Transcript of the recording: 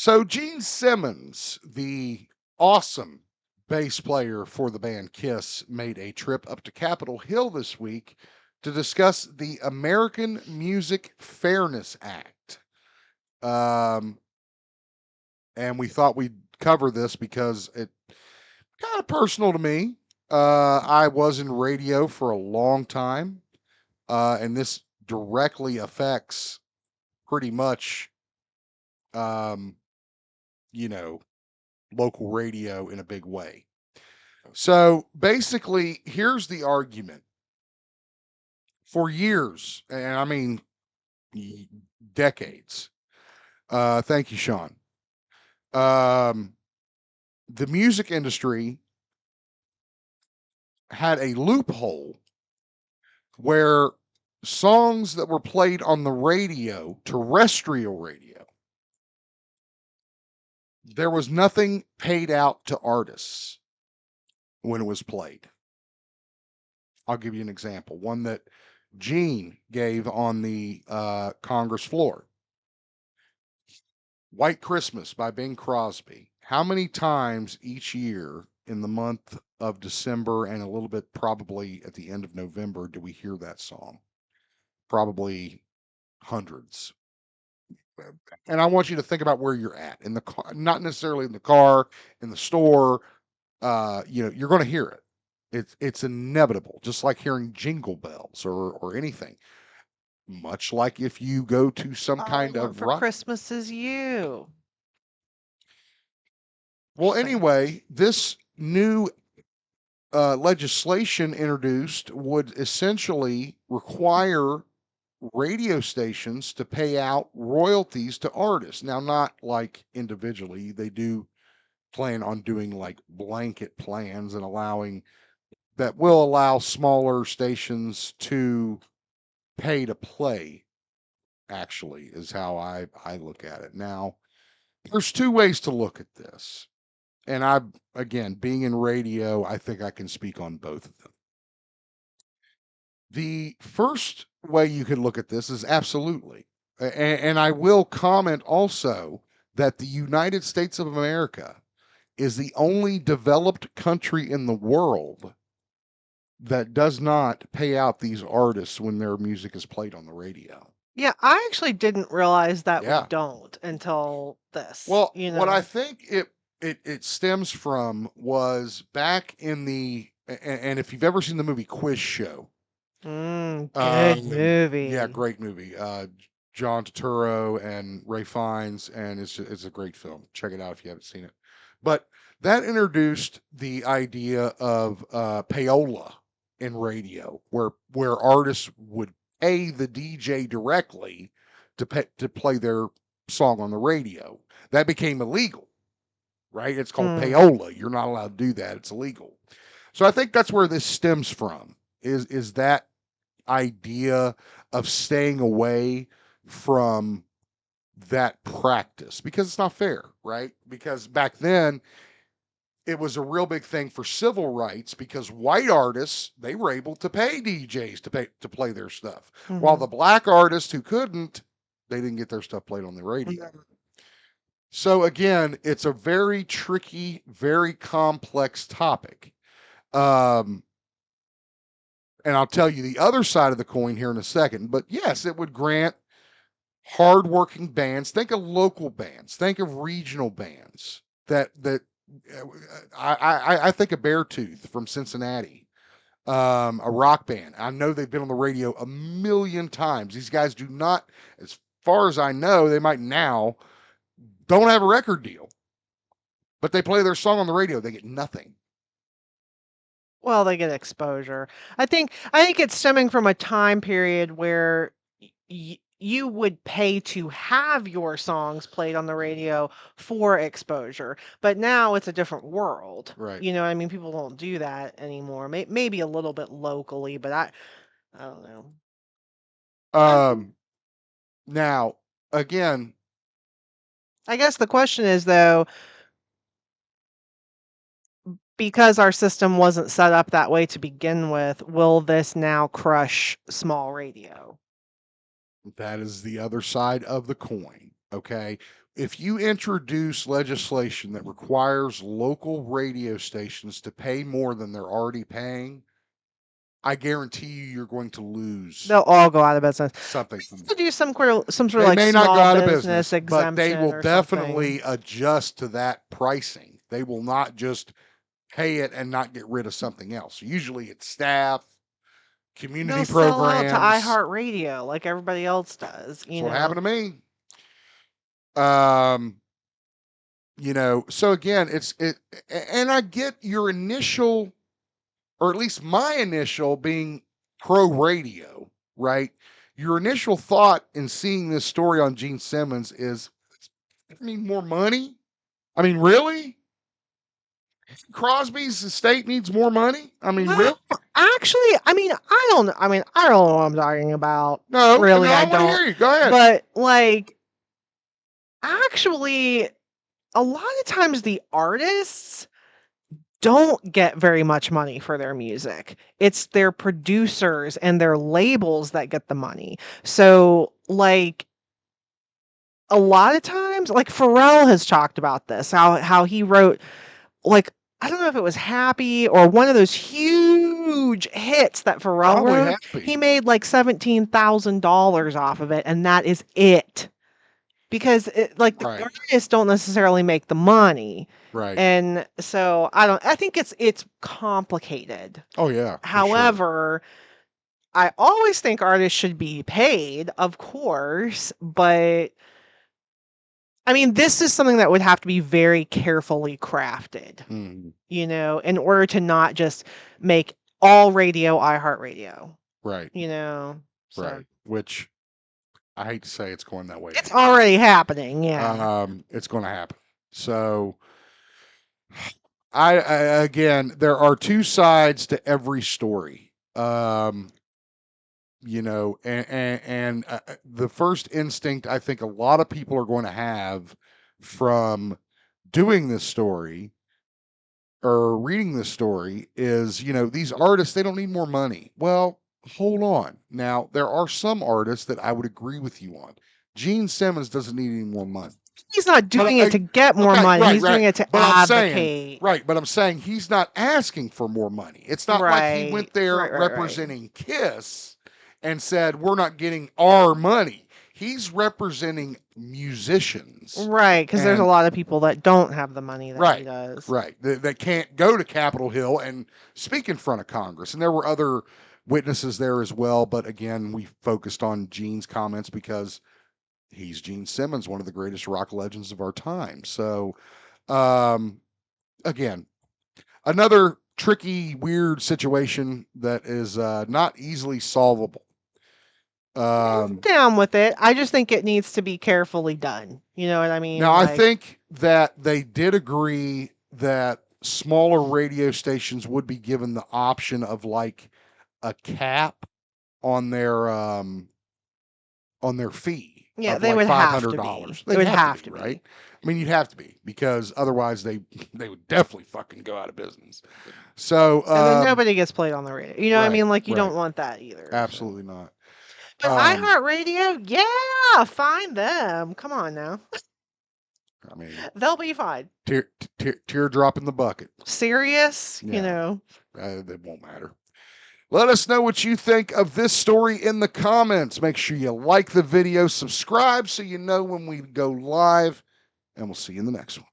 So Gene Simmons, the awesome bass player for the band Kiss, made a trip up to Capitol Hill this week to discuss the American Music Fairness Act. Um, and we thought we'd cover this because it kind of personal to me. I was in radio for a long time, and this directly affects pretty much, um, you know, local radio in a big way. So basically, here's the argument. For years, and I mean decades. Thank you, Sean. Um, the music industry had a loophole where songs that were played on the radio, terrestrial radio, there was nothing paid out to artists when it was played. I'll give you an example, one that Gene gave on the Congress floor. White Christmas by Bing Crosby. How many times each year in the month of December and a little bit probably at the end of November do we hear that song? Probably hundreds. And I want you to think about where you're at in the car, not necessarily in the car, in the store. You're going to hear it. It's inevitable, just like hearing jingle bells or anything. Much like if you go to some All I kind want of for rock. Christmas is you. Well, Just saying. anyway, this new legislation introduced would essentially require radio stations to pay out royalties to artists. Now, not like individually, they do plan on doing like blanket plans and allowing that will allow smaller stations to pay to play, actually, is how I look at it. Now, there's two ways to look at this. And again, being in radio, I think I can speak on both of them. The first way you could look at this is absolutely. And I will comment also that the United States of America is the only developed country in the world that does not pay out these artists when their music is played on the radio. Yeah, I actually didn't realize that we Yeah. don't until this, Well, you what I know. think it stems from was back in and if you've ever seen the movie Quiz Show, Good yeah, movie. great movie. John Turturro and Ray Fiennes, and it's a great film. Check it out if you haven't seen it. But that introduced the idea of payola in radio, where artists would pay the DJ directly to play their song on the radio. That became illegal, right? It's called Mm. payola. You're not allowed to do that. It's illegal. So I think that's where this stems from. Is that idea of staying away from that practice because it's not fair, right? Because back then it was a real big thing for civil rights because white artists they were able to pay DJs to play their stuff, while Mhm. the black artists who couldn't, they didn't get their stuff played on the radio. So again, it's a very tricky, very complex topic. Um, and I'll tell you the other side of the coin here in a second. But yes, it would grant hardworking bands. Think of local bands. Think of regional bands. That I think of Beartooth from Cincinnati, a rock band. I know they've been on the radio a million times. These guys do not, as far as I know, they might now don't have a record deal, but they play their song on the radio. They get nothing. Well, they get exposure. I think it's stemming from a time period where you would pay to have your songs played on the radio for exposure, but now it's a different world. Right. You know, I mean, people don't do that anymore. Maybe a little bit locally, but I don't know. Um, Now, again, I guess the question is though, because our system wasn't set up that way to begin with, will this now crush small radio? that is the other side of the coin. Okay. If you introduce legislation that requires local radio stations to pay more than they're already paying, I guarantee you're going to lose They'll all go out of business. something They from have that. to do some sort of They like may not go small out of business business, but they exemption will or something. definitely adjust to that pricing. They will not just pay it and not get rid of something else. Usually it's staff, They'll community sell out to programs. iHeartRadio like everybody else does, That's you what know. happened to me. Um, so again, and I get your initial, or at least my initial, being pro radio, right? Your initial thought in seeing this story on Gene Simmons is, I mean, more money? I mean, really? Crosby's estate needs more money? I mean, Well, really? actually, I don't know what I'm talking about. No, no, Really, I I want to don't. hear you. Go ahead. But like actually a lot of times the artists don't get very much money for their music. It's their producers and their labels that get the money. So, like a lot of times, like Pharrell has talked about this, how he wrote like I don't know if it was Happy or one of those huge hits that Pharrell Probably wrote. happy. He made like $17,000 off of it, and that is it. Because like the Right, artists don't necessarily make the money. right. And so I think it's complicated. Oh, yeah, for sure. However, I always think artists should be paid, of course, but I mean, this is something that would have to be very carefully crafted, Mm, in order to not just make all radio iHeartRadio, right, you know. So right. Which I hate to say it's going that way it's anyway. already happening, yeah. It's going to happen. So I again, there are two sides to every story. And the first instinct I think a lot of people are going to have from doing this story or reading this story is, these artists, they don't need more money. Well, hold on. Now, there are some artists that I would agree with you on. Gene Simmons doesn't need any more money. He's not But doing it to get more okay, money. right, He's right. doing it to But I'm saying, advocate. right, but I'm saying he's not asking for more money. It's not like he Right. went there Right. representing Kiss and said, "We're not getting our money." He's representing musicians. Right, because there's a And lot of people that don't have the money that he right, does. right. That can't go to Capitol Hill and speak in front of Congress. And there were other witnesses there as well, but again, we focused on Gene's comments because he's Gene Simmons, one of the greatest rock legends of our time. So, um, again, another tricky, weird situation that is not easily solvable. I'm down with it. I just think it needs to be carefully done. You know what I mean? Now, I Like, think that they did agree that smaller radio stations would be given the option of like a cap on their fee yeah, of they like would five have hundred to be. dollars. It They'd would have to have be, to right? be. I mean, you'd have to be because otherwise they would definitely fucking go out of business. So, And then nobody gets played on the radio. You know what I right, mean? Like, you right, don't want that either. So. absolutely not. But iHeartRadio, yeah, find them. Come on now. I mean, They'll be fine. teardrop in the bucket. Serious, Yeah, it won't matter. Let us know what you think of this story in the comments. Make sure you like the video, subscribe so you know when we go live, and we'll see you in the next one.